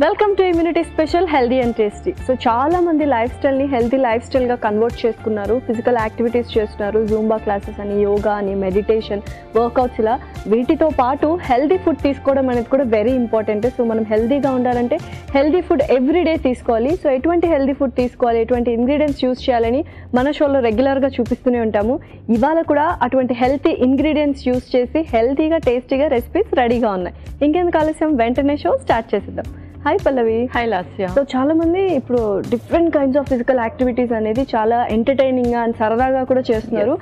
Welcome to immunity special healthy and tasty. So చాలా మంది life స్టైల్ని హెల్దీ లైఫ్ స్టైల్గా కన్వర్ట్ చేసుకున్నారు. ఫిజికల్ యాక్టివిటీస్ చేస్తున్నారు, జూంబా క్లాసెస్ అని, యోగా అని, మెడిటేషన్, వర్కౌట్స్, ఇలా వీటితో పాటు హెల్దీ ఫుడ్ తీసుకోవడం అనేది కూడా వెరీ ఇంపార్టెంట్. సో మనం హెల్దీగా ఉండాలంటే హెల్దీ ఫుడ్ ఎవ్రీడే తీసుకోవాలి. సో ఎటువంటి హెల్దీ ఫుడ్ తీసుకోవాలి, ఎటువంటి ఇంగ్రీడియంట్స్ యూస్ చేయాలని మన షోలో రెగ్యులర్గా చూపిస్తూనే ఉంటాము. ఇవాళ కూడా అటువంటి హెల్తీ ఇంగ్రీడియంట్స్ యూస్ చేసి హెల్తీగా టేస్టీగా రెసిపీస్ రెడీగా ఉన్నాయి. ఇంకెందుకు ఆలస్యం, వెంటనే షో స్టార్ట్ చేసేద్దాం. హాయ్ పల్లవి. హాయ్ లాస్య. సో చాలా మంది ఇప్పుడు different kinds of physical activities అనేది చాలా ఎంటర్టైనింగ్ అండ్ సరదాగా కూడా చేస్తున్నారు,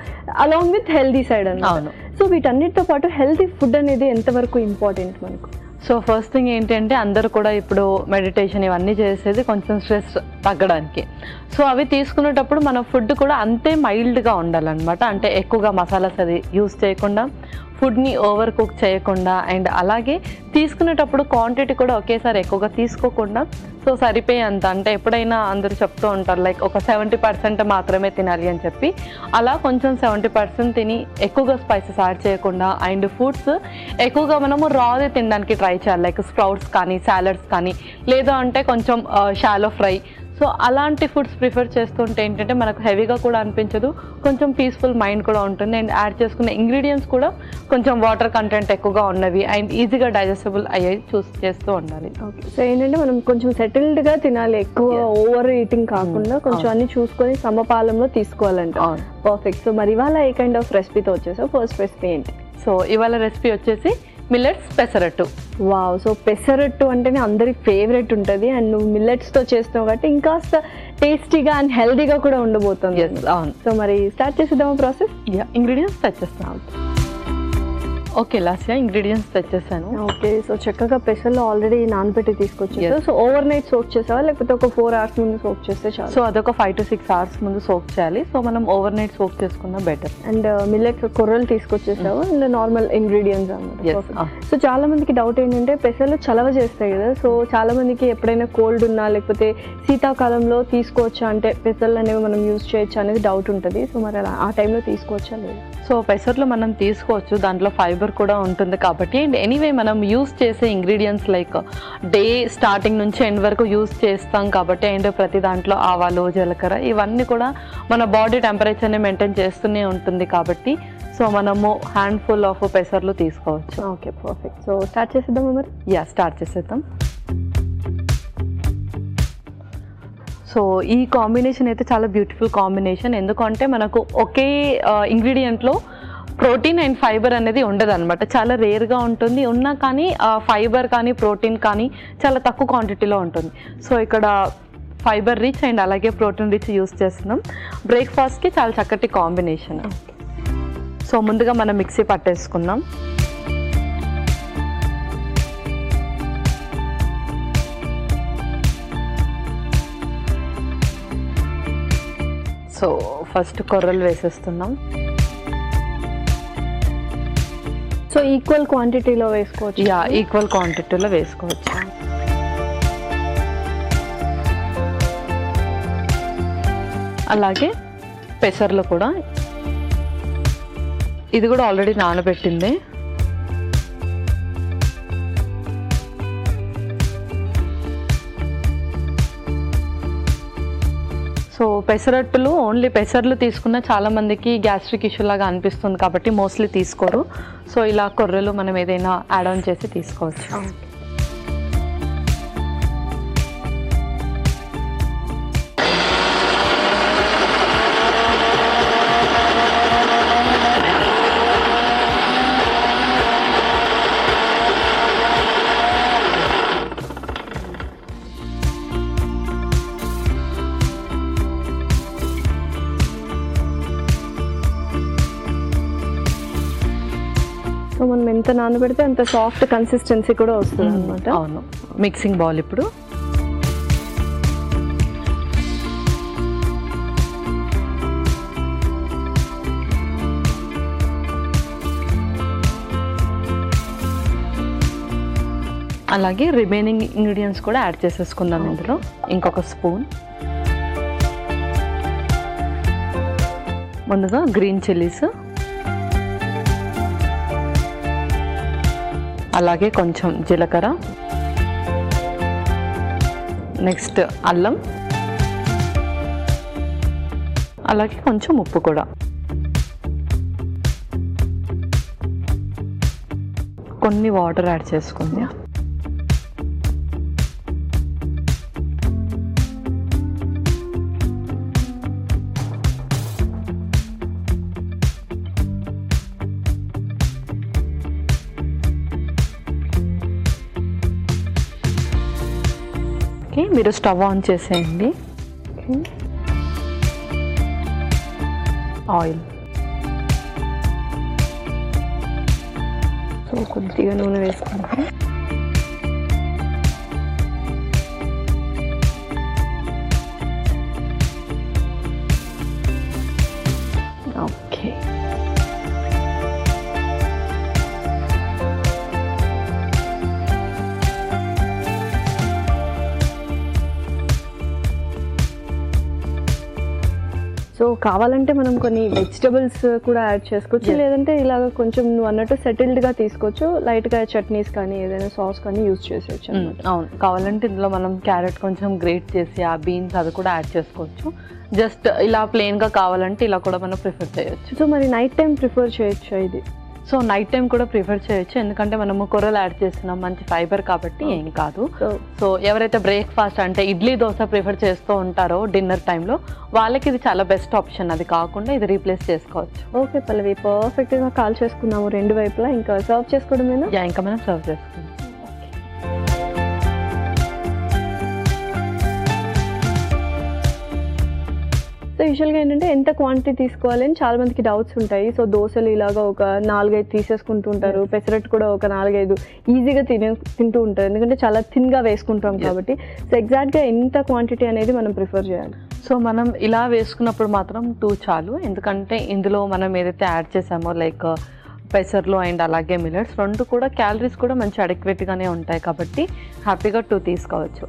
అలాంగ్ విత్ హెల్దీ సైడ్ అన్నమాట. సో వీటన్నిటితో పాటు హెల్తీ ఫుడ్ అనేది ఎంతవరకు ఇంపార్టెంట్ మనకు? సో ఫస్ట్ థింగ్ ఏంటంటే అందరూ కూడా ఇప్పుడు మెడిటేషన్ ఇవన్నీ చేసేది కొంచెం స్ట్రెస్ తగ్గడానికి. సో అవి తీసుకునేటప్పుడు మన ఫుడ్ కూడా అంతే మైల్డ్గా ఉండాలన్నమాట. అంటే ఎక్కువగా మసాలాస్ అది యూస్ చేయకుండా, ఫుడ్ని ఓవర్ కుక్ చేయకుండా, అండ్ అలాగే తీసుకునేటప్పుడు క్వాంటిటీ కూడా ఒకేసారి ఎక్కువగా తీసుకోకుండా, సో సరిపోయేంత, అంటే ఎప్పుడైనా అందరూ చెప్తూ ఉంటారు లైక్ ఒక 70% మాత్రమే తినాలి అని చెప్పి, అలా కొంచెం 70% తిని ఎక్కువగా స్పైసెస్ యాడ్ చేయకుండా, అండ్ ఫుడ్స్ ఎక్కువగా మనము రాదే తినడానికి ట్రై చేయాలి. లైక్ స్ప్రౌట్స్ కానీ, సాలడ్స్ కానీ, లేదా అంటే కొంచెం షాలో ఫ్రై. సో అలాంటి ఫుడ్స్ ప్రిఫర్ చేస్తుంటే ఏంటంటే మనకు హెవీగా కూడా అనిపించదు, కొంచెం పీస్ఫుల్ మైండ్ కూడా ఉంటుంది. అండ్ యాడ్ చేసుకున్న ఇంగ్రీడియంట్స్ కూడా కొంచెం వాటర్ కంటెంట్ ఎక్కువగా ఉన్నవి అండ్ ఈజీగా డైజెస్టబుల్ అయ్యేవి చూస్ చేస్తూ ఉండాలి. ఓకే, సో ఏంటంటే మనం కొంచెం సెటిల్డ్గా తినాలి, ఎక్కువ ఓవర్ ఈటింగ్ కాకుండా కొంచెం అన్ని చూసుకొని సమపాలంలో తీసుకోవాలంట. పర్ఫెక్ట్. సో మరి ఇవాళ ఏ కైండ్ ఆఫ్ రెసిపీతో వచ్చేసావు? ఫస్ట్ రెసిపీ ఏంటి? సో ఇవాళ రెసిపీ వచ్చేసి millets pesarattu. Wow. So pesarattu అంటేనే అందరి ఫేవరెట్ ఉంటుంది, అండ్ నువ్వు మిల్లెట్స్తో చేస్తావు కాబట్టి ఇంకాస్త టేస్టీగా అండ్ హెల్దీగా కూడా ఉండబోతుంది. అవును. సో మరి స్టార్ట్ చేసేద్దామా ప్రాసెస్? ఇంగ్రీడియంట్స్ తెచ్చేస్తాను. ఓకే లాస్య, ఇంగ్రీడియంట్స్ తెచ్చేసాను. ఓకే, సో చక్కగా పెసర్లో ఆల్రెడీ నానబెట్టి తీసుకొచ్చేసావు. సో ఓవర్ నైట్ సోక్ చేసావా, లేకపోతే ఒక 4 hours ముందు సోక్ చేస్తే చాలు? సో అదొక 5 to 6 hours ముందు సోక్ చేయాలి. సో మనం ఓవర్ నైట్ సోక్ చేసుకున్నా బెటర్. అండ్ మిల్లెట్ కొర్రలు తీసుకొచ్చేసావు అండ్ నార్మల్ ఇంగ్రీడియంట్స్ అన్నమాట. సో చాలా మందికి డౌట్ ఏంటంటే పెసర్లు చలవ చేస్తాయి కదా, సో చాలా మందికి ఎప్పుడైనా కోల్డ్ ఉన్నా లేకపోతే శీతాకాలంలో తీసుకోవచ్చా, అంటే పెసర్లు అనేవి మనం యూజ్ చేయొచ్చా అనేది డౌట్ ఉంటుంది. సో మరి ఆ టైంలో తీసుకోవచ్చా లేదా? సో పెసర్లు మనం తీసుకోవచ్చు, దాంట్లో ఫైబర్ కూడా ఉంటుంది కాబట్టి. అండ్ ఎనీవే మనం యూస్ చేసే ఇంగ్రీడియంట్స్ లైక్ డే స్టార్టింగ్ నుంచి ఎండ్ వరకు యూస్ చేస్తాం కాబట్టి, అండ్ ప్రతి దాంట్లో ఆవాలు, జీలకర్ర ఇవన్నీ కూడా మన బాడీ టెంపరేచర్ని మెయింటైన్ చేస్తూనే ఉంటుంది కాబట్టి, సో మనము హ్యాండ్ఫుల్ ఆఫ్ పెసర్లు తీసుకోవచ్చు. Okay, perfect. సో స్టార్ట్ చేసేద్దాం మరి? స్టార్ట్ చేసేద్దాం. సో ఈ కాంబినేషన్ అయితే చాలా బ్యూటిఫుల్ కాంబినేషన్, ఎందుకంటే మనకు ఒకే ఇంగ్రీడియంట్లో ప్రోటీన్ అండ్ ఫైబర్ అనేది ఉండదు అనమాట. చాలా రేర్గా ఉంటుంది, ఉన్నా కానీ ఫైబర్ కానీ ప్రోటీన్ కానీ చాలా తక్కువ క్వాంటిటీలో ఉంటుంది. సో ఇక్కడ ఫైబర్ రిచ్ అండ్ అలాగే ప్రోటీన్ రిచ్ యూస్ చేస్తున్నాం. బ్రేక్ఫాస్ట్కి చాలా చక్కటి కాంబినేషన్. సో ముందుగా మనం మిక్సీ పట్టేసుకుందాం. సో ఫస్ట్ కొర్రలు వేసేస్తున్నాం. సో ఈక్వల్ క్వాంటిటీలో వేసుకోవచ్చు? ఈక్వల్ క్వాంటిటీలో వేసుకోవచ్చు. అలాగే పెసర్లు కూడా, ఇది కూడా ఆల్రెడీ నానబెట్టింది. సో పెసరట్టులు ఓన్లీ పెసర్లు తీసుకున్న చాలా మందికి గ్యాస్ట్రిక్ ఇష్యూ లాగా అనిపిస్తుంది కాబట్టి మోస్ట్లీ తీసుకోరు. సో ఇలా కొర్రలు మనం ఏదైనా యాడ్ ఆన్ చేసి తీసుకోవచ్చు. సో మనం ఎంత నానబెడితే అంత సాఫ్ట్ కన్సిస్టెన్సీ కూడా వస్తుంది అనమాట. అవును. మిక్సింగ్ బౌల్ ఇప్పుడు అలాగే రిమైనింగ్ ఇంగ్రీడియంట్స్ కూడా యాడ్ చేసేసుకుందాం. ఇందులో ఇంకొక స్పూన్, ముందుగా గ్రీన్ చిల్లీస్, అలాగే కొంచెం జీలకర్ర, నెక్స్ట్ అల్లం, అలాగే కొంచెం ఉప్పు కూడా, కొన్ని వాటర్ యాడ్ చేసుకుంది. ఓకే, మీరు స్టవ్ ఆన్ చేసేయండి. ఆయిల్, సో కొద్దిగా నూనె వేసుకుంటాం. ఓకే, సో కావాలంటే మనం కొన్ని వెజిటబుల్స్ కూడా యాడ్ చేసుకోవచ్చు, లేదంటే ఇలాగ కొంచెం నువ్వు అన్నట్టు సెటిల్డ్గా తీసుకోవచ్చు, లైట్గా చట్నీస్ కానీ ఏదైనా సాస్ కానీ యూజ్ చేసేవచ్చు. అవును, కావాలంటే ఇందులో మనం క్యారెట్ కొంచెం గ్రేట్ చేసి ఆ బీన్స్ అది కూడా యాడ్ చేసుకోవచ్చు. జస్ట్ ఇలా ప్లెయిన్గా కావాలంటే ఇలా కూడా మనం ప్రిఫర్ చేయొచ్చు. సో మరి నైట్ టైం ప్రిఫర్ చేయొచ్చు ఇది? సో నైట్ టైం కూడా ప్రిఫర్ చేయొచ్చు, ఎందుకంటే మనము కూరలు యాడ్ చేస్తున్నాం, మంచి ఫైబర్ కాబట్టి ఏం కాదు. సో ఎవరైతే బ్రేక్ఫాస్ట్ అంటే ఇడ్లీ దోశ ప్రిఫర్ చేస్తూ ఉంటారో డిన్నర్ టైంలో వాళ్ళకి ఇది చాలా బెస్ట్ ఆప్షన్. అది కాకుండా ఇది రీప్లేస్ చేసుకోవచ్చు. ఓకే పల్లవి, పర్ఫెక్ట్గా కాల్ చేసుకున్నాము రెండు వైపులా. ఇంకా సర్వ్ చేసుకోవడమేనా? ఇంకా మనం సర్వ్ చేసుకుందాం. సో యూజువల్గా ఏంటంటే ఎంత క్వాంటిటీ తీసుకోవాలి అని చాలా మందికి డౌట్స్ ఉంటాయి. సో దోశలు ఇలాగా ఒక 4-5 తీసేసుకుంటూ ఉంటారు, పెసరట్టు కూడా ఒక 4-5 ఈజీగా తింటూ ఉంటారు, ఎందుకంటే చాలా థిన్గా వేసుకుంటాం కాబట్టి. సో ఎగ్జాక్ట్గా ఎంత క్వాంటిటీ అనేది మనం ప్రిఫర్ చేయాలి? సో మనం ఇలా వేసుకున్నప్పుడు మాత్రం 2 చాలు, ఎందుకంటే ఇందులో మనం ఏదైతే యాడ్ చేసామో లైక్ పెసర్లు అండ్ అలాగే మిల్లెట్స్ రెండు కూడా క్యాలరీస్ కూడా మంచి అడిక్వేట్గానే ఉంటాయి కాబట్టి హ్యాపీగా 2 తీసుకోవచ్చు.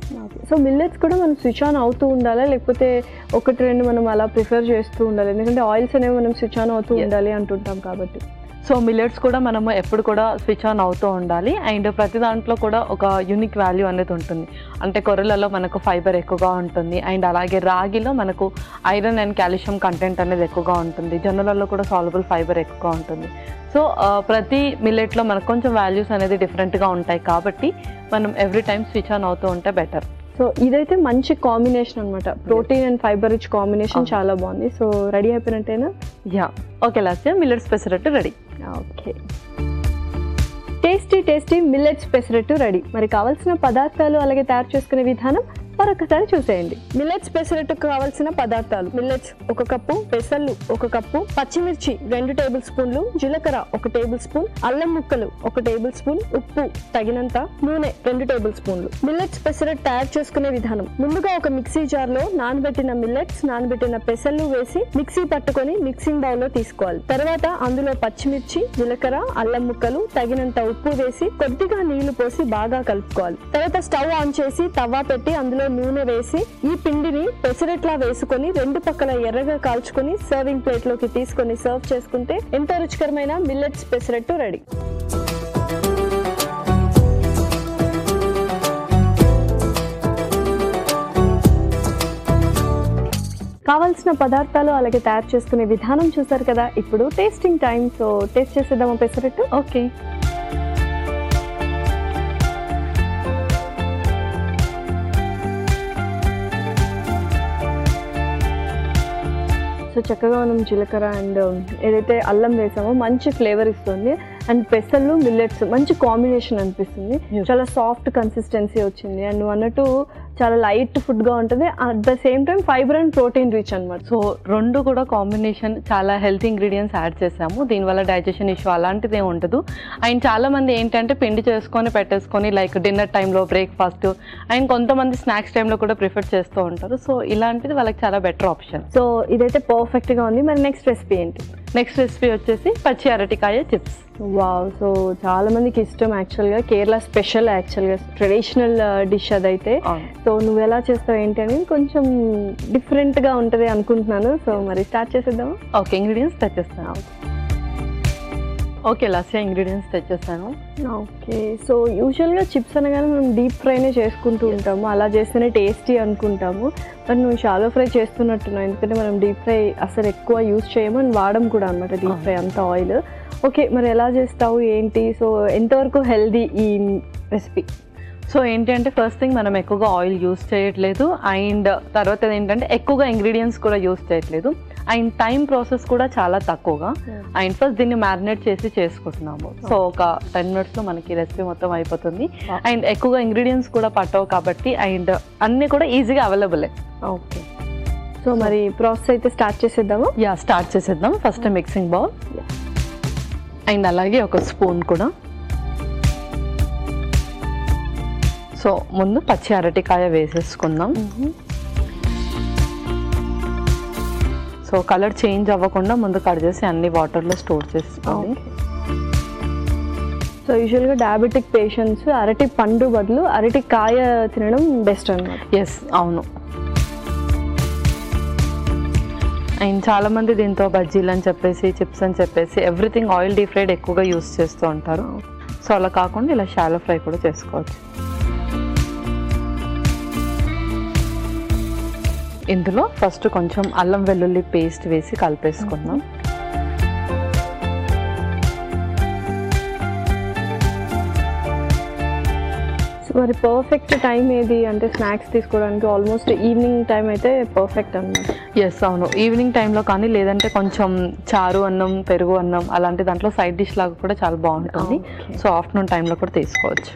సో మిల్లెట్స్ కూడా మనం స్విచ్ ఆన్ అవుతూ ఉండాలా, లేకపోతే 1-2 మనం అలా ప్రిఫర్ చేస్తూ ఉండాలి? ఎందుకంటే ఆయిల్స్ అనేవి మనం స్విచ్ ఆన్ అవుతూ ఉండాలి అంటుంటాం కాబట్టి. సో మిల్లెట్స్ కూడా మనము ఎప్పుడు కూడా స్విచ్ ఆన్ అవుతూ ఉండాలి. అండ్ ప్రతి దాంట్లో కూడా ఒక యూనిక్ వాల్యూ అనేది ఉంటుంది. అంటే కొర్రలలో మనకు ఫైబర్ ఎక్కువగా ఉంటుంది, అండ్ అలాగే రాగిలో మనకు ఐరన్ అండ్ కాల్షియం కంటెంట్ అనేది ఎక్కువగా ఉంటుంది, జొన్నలలో కూడా సాల్యుబుల్ ఫైబర్ ఎక్కువగా ఉంటుంది. సో ప్రతి మిల్లెట్లో మనకు కొంచెం వాల్యూస్ అనేది డిఫరెంట్గా ఉంటాయి కాబట్టి మనం ఎవ్రీ టైం స్విచ్ ఆన్ అవుతూ ఉంటే బెటర్. సో ఇదైతే మంచి కాంబినేషన్ అనమాట, protein and fibre rich combination చాలా బాగుంది. సో రెడీ అయిపోయినట్టేనా? Okay Lasya, millets pesarattu ready. Okay, tasty millets pesarattu ready. మరి కావాల్సిన పదార్థాలు అలాగే తయారు చేసుకునే విధానం మరొకసారి చూసేయండి. మిల్లెట్స్ పెసరట్టుకు కావాల్సిన పదార్థాలు: మిల్లెట్స్ 1 కప్పు, పెసర్లు 1 కప్పు, పచ్చిమిర్చి 2 టేబుల్ స్పూన్లు, జీలకర్ర 1 టేబుల్ స్పూన్, అల్లం ముక్కలు 1 టేబుల్ స్పూన్, ఉప్పు తగినంత, నూనె 2 టేబుల్ స్పూన్లు. మిల్లెట్స్ పెసరట్టు తయారు చేసుకునే విధానం: ముందుగా ఒక మిక్సీ జార్ లో నానబెట్టిన మిల్లెట్స్, నానబెట్టిన పెసర్లు వేసి మిక్సీ పట్టుకొని మిక్సింగ్ బౌల్ లో తీసుకోవాలి. తర్వాత అందులో పచ్చిమిర్చి, జీలకర్ర, అల్లం ముక్కలు, తగినంత ఉప్పు వేసి కొద్దిగా నీళ్లు పోసి బాగా కలుపుకోవాలి. తర్వాత స్టవ్ ఆన్ చేసి తవ్వ పెట్టి అందులో నూనె వేసి ఈ పిండిని పెసరట్లా వేసుకొని 2 పక్కల ఎర్రగా కాల్చుకొని సర్వింగ్ ప్లేట్ లోకి తీసుకొని సర్వ్ చేసుకుంటే ఎంతో రుచికరమైన మిల్లెట్స్ పెసరట్టు రెడీ. కావాల్సిన పదార్థాలు అలాగే తయారు చేసుకునే విధానం చూసారు కదా. ఇప్పుడు టేస్టింగ్ టైం. సో టేస్ట్ చేసేద్దామా పెసరట్టు? ఓకే, సో చక్కగా మనం జీలకర్ర అండ్ ఏదైతే అల్లం వేసామో మంచి ఫ్లేవర్ ఇస్తుంది, అండ్ పెసర్లు మిల్లెట్స్ మంచి కాంబినేషన్ అనిపిస్తుంది. చాలా సాఫ్ట్ కన్సిస్టెన్సీ వచ్చింది, అండ్ నువ్వు అన్నట్టు చాలా లైట్ ఫుడ్గా ఉంటుంది, at the same time fibre and protein rich అనమాట. సో రెండు కూడా కాంబినేషన్, చాలా హెల్తీ ఇంగ్రీడియంట్స్ యాడ్ చేసాము, దీనివల్ల డైజెషన్ ఇష్యూ అలాంటిది ఏమి ఉండదు. అండ్ చాలామంది ఏంటంటే పిండి చేసుకొని పెట్టేసుకొని లైక్ డిన్నర్ టైంలో, బ్రేక్ఫాస్ట్ అండ్ కొంతమంది స్నాక్స్ టైంలో కూడా ప్రిఫర్ చేస్తూ ఉంటారు. సో ఇలాంటిది వాళ్ళకి చాలా బెటర్ ఆప్షన్. సో ఇదైతే పర్ఫెక్ట్గా ఉంది. మరి నెక్స్ట్ రెసిపీ ఏంటి? నెక్స్ట్ రెసిపీ వచ్చేసి పచ్చి అరటికాయ చిప్స్. వావ్, సో చాలా మందికి ఇష్టం యాక్చువల్గా, కేరళ స్పెషల్ యాక్చువల్గా ట్రెడిషనల్ డిష్ అదైతే. సో నువ్వు ఎలా చేస్తావు ఏంటి అని కొంచెం డిఫరెంట్గా ఉంటుంది అనుకుంటున్నాను. సో మరి స్టార్ట్ చేసేద్దామా? ఓకే, ఇంగ్రీడియంట్స్ తెచ్చేస్తాను. ఓకే, లస్సీ ఇంగ్రీడియంట్స్ తెచ్చేసాను. ఓకే, సో యూజువల్గా చిప్స్ అనగానే మనం డీప్ ఫ్రైనే చేసుకుంటూ ఉంటాము, అలా చేస్తేనే టేస్టీ అనుకుంటాము. బట్ నువ్వు షాలో ఫ్రై చేస్తున్నట్టున్నావు, ఎందుకంటే మనం డీప్ ఫ్రై అసలు ఎక్కువ యూజ్ చేయము అని వాడడం కూడా అనమాట డీప్ ఫ్రై అంత ఆయిల్. ఓకే, మరి ఎలా చేస్తావు ఏంటి, సో ఎంతవరకు హెల్దీ ఈ రెసిపీ? సో ఏంటంటే ఫస్ట్ థింగ్ మనం ఎక్కువగా ఆయిల్ యూస్ చేయట్లేదు, అండ్ తర్వాత ఏంటంటే ఎక్కువగా ఇంగ్రీడియంట్స్ కూడా యూస్ చేయట్లేదు, అండ్ టైం ప్రాసెస్ కూడా చాలా తక్కువగా. అండ్ ఫస్ట్ దీన్ని మ్యారినేట్ చేసి చేసుకుంటున్నాము. సో ఒక 10 minutesలో మనకి రెసిపీ మొత్తం అయిపోతుంది. అండ్ ఎక్కువగా ఇంగ్రీడియంట్స్ కూడా పట్టవు కాబట్టి, అండ్ అన్నీ కూడా ఈజీగా అవైలబులే. ఓకే, సో మరి ప్రాసెస్ అయితే స్టార్ట్ చేసేద్దాము. స్టార్ట్ చేసేద్దాం. ఫస్ట్ మిక్సింగ్ బౌల్ అండ్ అలాగే ఒక స్పూన్ కూడా. సో ముందు పచ్చి అరటికాయ వేసేసుకుందాం. సో కలర్ చేంజ్ అవ్వకుండా ముందు కట్ చేసి అన్ని వాటర్లో స్టోర్ చేసుకోవాలి. సో యూజువల్గా డయాబెటిక్ పేషెంట్స్ అరటి పండు బదులు అరటికాయ తినడం బెస్ట్ అన్నమాట. ఎస్, అవును. అండ్ చాలామంది దీంతో బజ్జీలు అని చెప్పేసి, చిప్స్ అని చెప్పేసి ఎవ్రీథింగ్ ఆయిల్ డీప్ ఫ్రైడ్ ఎక్కువగా యూస్ చేస్తూ ఉంటారు. సో అలా కాకుండా ఇలా షాలో ఫ్రై కూడా చేసుకోవచ్చు. ఇందులో ఫస్ట్ కొంచెం అల్లం వెల్లుల్లి పేస్ట్ వేసి కలిపేసుకుందాం. మరి పర్ఫెక్ట్ టైం ఏది అంటే స్నాక్స్ తీసుకోవడానికి? ఆల్మోస్ట్ ఈవినింగ్ టైం అయితే పర్ఫెక్ట్ అన్నమాట. ఎస్, అవును. ఈవినింగ్ టైంలో కానీ, లేదంటే కొంచెం చారు అన్నం, పెరుగు అన్నం అలాంటి దాంట్లో సైడ్ డిష్ లాగా కూడా చాలా బాగుంటుంది. సో ఆఫ్టర్నూన్ టైంలో కూడా తీసుకోవచ్చు.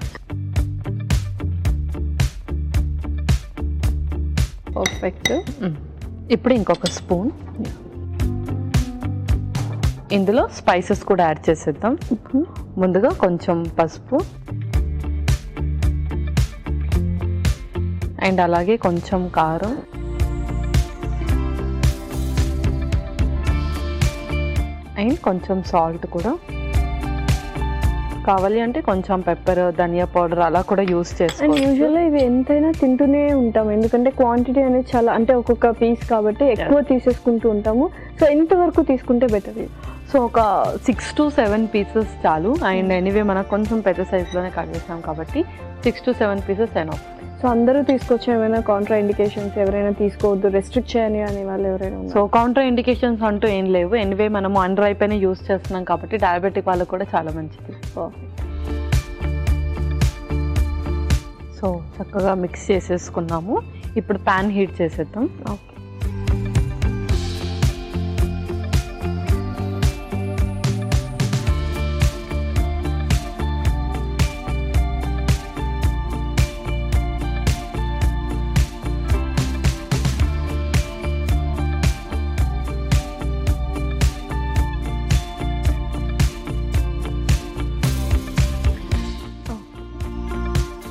పర్ఫెక్ట్. ఇప్పుడు ఇంకొక స్పూన్ ఇందులో స్పైసెస్ కూడా యాడ్ చేసేద్దాం. ముందుగా కొంచెం పసుపు అండ్ అలాగే కొంచెం కారం అండ్ కొంచెం సాల్ట్ కూడా. కావాలి అంటే కొంచెం పెప్పర్, ధనియా పౌడర్ అలా కూడా యూస్ చేసుకోవచ్చు. అండ్ యూజువల్గా ఇవి ఎంతైనా తింటూనే ఉంటాం, ఎందుకంటే క్వాంటిటీ అనేది చాలా, అంటే ఒక్కొక్క పీస్ కాబట్టి ఎక్కువ తీసేసుకుంటూ ఉంటాము. సో ఎంతవరకు తీసుకుంటే బెటర్? సో ఒక 6 to 7 పీసెస్ చాలు. అండ్ ఎనీవే మనకు కొంచెం పెద్ద సైజులోనే కట్ చేసాం కాబట్టి 6 to 7 పీసెస్ ఎనఫ్. సో అందరూ తీసుకొచ్చే ఏమైనా కాంట్రా ఇండికేషన్స్, ఎవరైనా తీసుకోవద్దు, రెస్ట్రిక్ట్ చేయని అని వాళ్ళు ఎవరైనా? సో కాంట్రా ఇండికేషన్స్ అంటూ ఏం లేవు. ఎనీవే మనము అండర్ అయిపోయినా యూస్ చేస్తున్నాం కాబట్టి డయాబెటిక్ వాళ్ళకు కూడా చాలా మంచిది. సో చక్కగా మిక్స్ చేసేసుకున్నాము. ఇప్పుడు ప్యాన్ హీట్ చేసేద్దాం. ఓకే,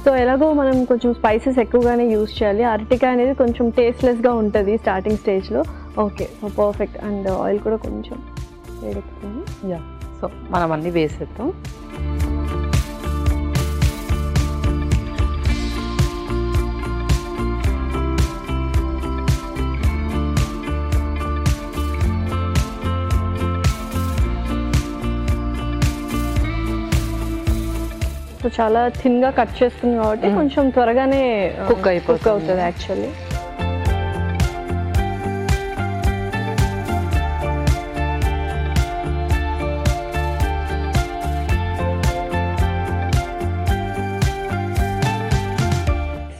సో ఎలాగో మనం కొంచెం స్పైసెస్ ఎక్కువగానే యూజ్ చేయాలి. అరటికాయ అనేది కొంచెం టేస్ట్లెస్గా ఉంటుంది స్టార్టింగ్ స్టేజ్లో. Okay, so perfect. And oil కూడా కొంచెం వేడెక్కుతుంది. సో మనం అన్నీ వేసేద్దాం. సో చాలా థిన్గా కట్ చేస్తుంది కాబట్టి కొంచెం త్వరగానే కుక్ అవుతుంది యాక్చువల్లీ.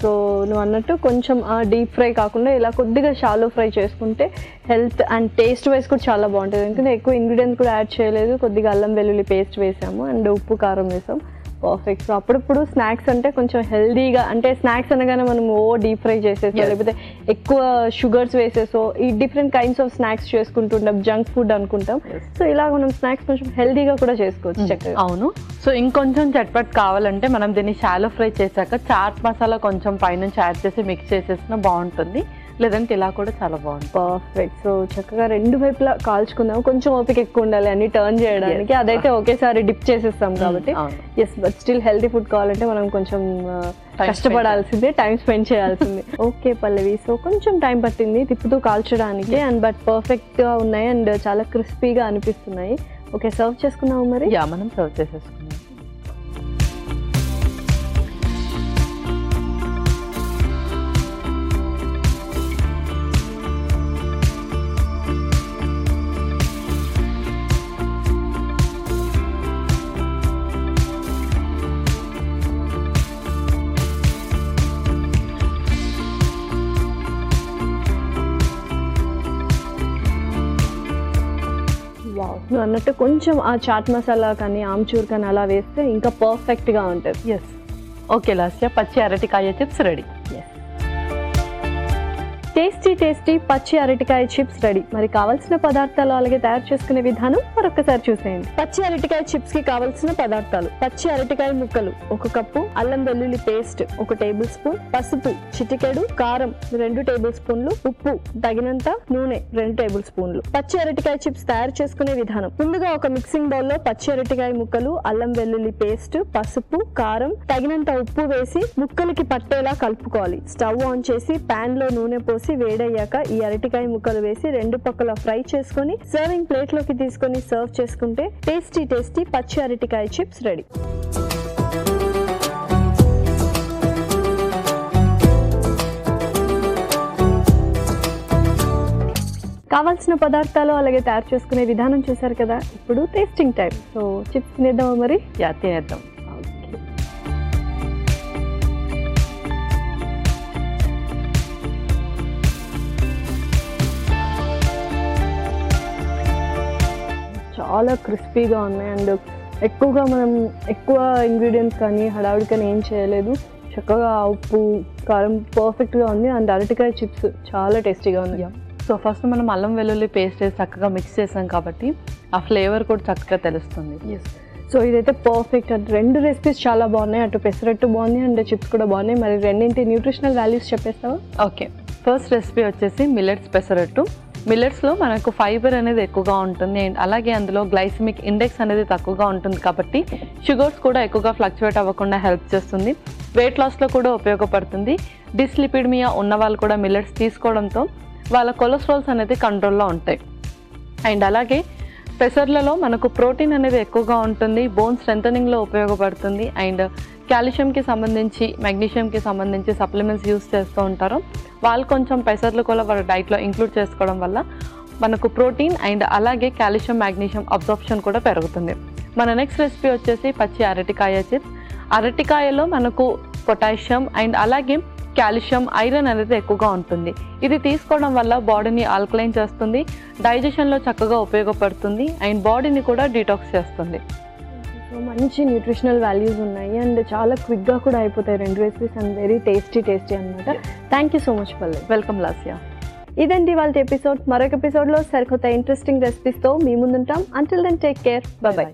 సో నువ్వు అన్నట్టు కొంచెం డీప్ ఫ్రై కాకుండా ఇలా కొద్దిగా షాలో ఫ్రై చేసుకుంటే హెల్త్ అండ్ టేస్ట్ వైజ్ కూడా చాలా బాగుంటుంది. ఎందుకంటే ఎక్కువ ఇంగ్రీడియంట్స్ కూడా యాడ్ చేయలేదు, కొద్దిగా అల్లం వెల్లుల్లి పేస్ట్ వేసాము అండ్ ఉప్పు కారం వేసాం. పర్ఫెక్ట్. సో అప్పుడప్పుడు స్నాక్స్ అంటే కొంచెం హెల్దీగా, అంటే స్నాక్స్ అనగానే మనం డీప్ ఫ్రై చేసేసో లేకపోతే ఎక్కువ షుగర్స్ వేసేసో ఈ డిఫరెంట్ కైండ్స్ ఆఫ్ స్నాక్స్ చేసుకుంటుంటాం, జంక్ ఫుడ్ అనుకుంటాం. సో ఇలా మనం స్నాక్స్ కొంచెం హెల్దీగా కూడా చేసుకోవచ్చు చక్కగా. అవును. సో ఇంకొంచెం చట్పట్ కావాలంటే మనం దీన్ని షాలో ఫ్రై చేశాక చాట్ మసాలా కొంచెం పైనుంచి యాడ్ చేసి మిక్స్ చేసేసినా బాగుంటుంది, లేదంటే ఇలా కూడా చాలా బాగుంటుంది. పర్ఫెక్ట్. సో చక్కగా రెండు వైపులా కాల్చుకుందాం. కొంచెం ఓపిక ఎక్కువ ఉండాలి అన్ని టర్న్ చేయడానికి, అదైతే ఒకేసారి డిప్ చేసేస్తాం కాబట్టి. Yes, but still healthy food కావాలంటే మనం కొంచెం కష్టపడాల్సిందే, టైం స్పెండ్ చేయాల్సిందే. ఓకే పల్లవి, సో కొంచెం టైం పట్టింది తిప్పుతూ కాల్చడానికి, అండ్ బట్ పర్ఫెక్ట్గా ఉన్నాయి అండ్ చాలా క్రిస్పీగా అనిపిస్తున్నాయి. ఓకే, సర్వ్ చేసుకున్నాము మరి. యా, మనం సర్వ్ చేసేసుకున్నాం. నువ్వు అన్నట్టు కొంచెం ఆ చాట్ మసాలా కానీ ఆమ్చూర్ కానీ అలా వేస్తే ఇంకా పర్ఫెక్ట్గా ఉంటుంది. ఎస్. ఓకే లాస్య, పచ్చి అరటికాయ చిప్స్ రెడీ. ఎస్, టేస్టీ పచ్చి అరటికాయ చిప్స్ రెడీ. మరి కావాల్సిన పదార్థాలు అలాగే తయారు చేసుకునే విధానం మరొకసారి చూసేయండి. పచ్చి అరటికాయ చిప్స్ కి కావాల్సిన పదార్థాలు: పచ్చి అరటికాయ ముక్కలు 1 కప్పు, అల్లం వెల్లుల్లి పేస్ట్ 1 టేబుల్ స్పూన్, పసుపు చిటికెడు, కారం 2 టేబుల్ స్పూన్లు, ఉప్పు తగినంత, నూనె 2 టేబుల్ స్పూన్లు. పచ్చి అరటికాయ చిప్స్ తయారు చేసుకునే విధానం: ముందుగా ఒక మిక్సింగ్ బౌల్ లో పచ్చి అరటికాయ ముక్కలు, అల్లం వెల్లుల్లి పేస్ట్, పసుపు, కారం తగినంత ఉప్పు వేసి ముక్కలకి పట్టేలా కలుపుకోవాలి. స్టవ్ ఆన్ చేసి పాన్ లో నూనె పోసి వేడయ్యాక ఈ అరటికాయ ముక్కలు వేసి 2 పక్కల ఫ్రై చేసుకొని సర్వింగ్ ప్లేట్ లోకి తీసుకొని సర్వ్ చేసుకుంటే టేస్టీ పచ్చి అరటికాయ చిప్స్ రెడీ. కావాల్సిన పదార్థాలు అలాగే తయారు చేసుకునే విధానం చూసారు కదా. ఇప్పుడు టేస్టింగ్ టైం. సో చిప్స్ తినేద్దామా మరి? యా, తినేద్దాం. చాలా క్రిస్పీగా ఉన్నాయి అండ్ ఎక్కువగా మనం ఎక్కువ ఇంగ్రీడియంట్స్ కానీ హడావిడి కానీ ఏం చేయలేదు. చక్కగా ఉప్పు కారం పర్ఫెక్ట్గా ఉంది అండ్ అరటికాయ చిప్స్ చాలా టేస్టీగా ఉంది. సో ఫస్ట్ మనం అల్లం వెల్లుల్లి పేస్ట్ వేసి చక్కగా మిక్స్ చేసాం కాబట్టి ఆ ఫ్లేవర్ కూడా చక్కగా తెలుస్తుంది. ఎస్, సో ఇదైతే పర్ఫెక్ట్. అంటే 2 రెసిపీస్ చాలా బాగున్నాయి. అటు పెసరట్టు బాగుంది అండ్ చిప్స్ కూడా బాగున్నాయి. మరి రెండింటి న్యూట్రిషనల్ వాల్యూస్ చెప్పేస్తావా? ఓకే, ఫస్ట్ రెసిపీ వచ్చేసి మిల్లెట్స్ పెసరట్టు. మిల్లెట్స్లో మనకు ఫైబర్ అనేది ఎక్కువగా ఉంటుంది అండ్ అలాగే అందులో గ్లైసెమిక్ ఇండెక్స్ అనేది తక్కువగా ఉంటుంది కాబట్టి షుగర్స్ కూడా ఎక్కువగా ఫ్లక్చువేట్ అవ్వకుండా హెల్ప్ చేస్తుంది. వెయిట్ లాస్లో కూడా ఉపయోగపడుతుంది. డిస్లిపిడిమియా ఉన్న వాళ్ళు కూడా మిల్లెట్స్ తీసుకోవడంతో వాళ్ళ కొలెస్ట్రాల్స్ అనేది కంట్రోల్లో ఉంటాయి. అండ్ అలాగే పెసర్లలో మనకు ప్రోటీన్ అనేది ఎక్కువగా ఉంటుంది, బోన్ స్ట్రెంథనింగ్లో ఉపయోగపడుతుంది అండ్ కాల్షియంకి సంబంధించి మెగ్నీషియంకి సంబంధించి సప్లిమెంట్స్ యూస్ చేస్తూ ఉంటారు. వాళ్ళు కొంచెం పెసర్లు కూడా వాళ్ళ డైట్లో ఇంక్లూడ్ చేసుకోవడం వల్ల మనకు ప్రోటీన్ అండ్ అలాగే కాల్షియం మెగ్నీషియం అబ్జార్ప్షన్ కూడా పెరుగుతుంది. మన నెక్స్ట్ రెసిపీ వచ్చేసి పచ్చి అరటికాయ చిప్స్. అరటికాయలో మనకు పొటాషియం అండ్ అలాగే కాల్షియం ఐరన్ అనేది ఎక్కువగా ఉంటుంది. ఇది తీసుకోవడం వల్ల బాడీని ఆల్కలైన్ చేస్తుంది, డైజెషన్లో చక్కగా ఉపయోగపడుతుంది అండ్ బాడీని కూడా డీటాక్స్ చేస్తుంది. సో మంచి న్యూట్రిషనల్ వాల్యూస్ ఉన్నాయి అండ్ చాలా క్విక్గా కూడా అయిపోతాయి 2 రెసిపీస్ అండ్ వెరీ టేస్టీ అనమాట. Thank you so much Pallavi. Welcome Lasya. ఇదండి వాళ్ళ ఎపిసోడ్. మరొక ఎపిసోడ్లో సరికొత్త ఇంట్రెస్టింగ్ రెసిపీస్తో మీ ముందుంటాం. Until then take care. By.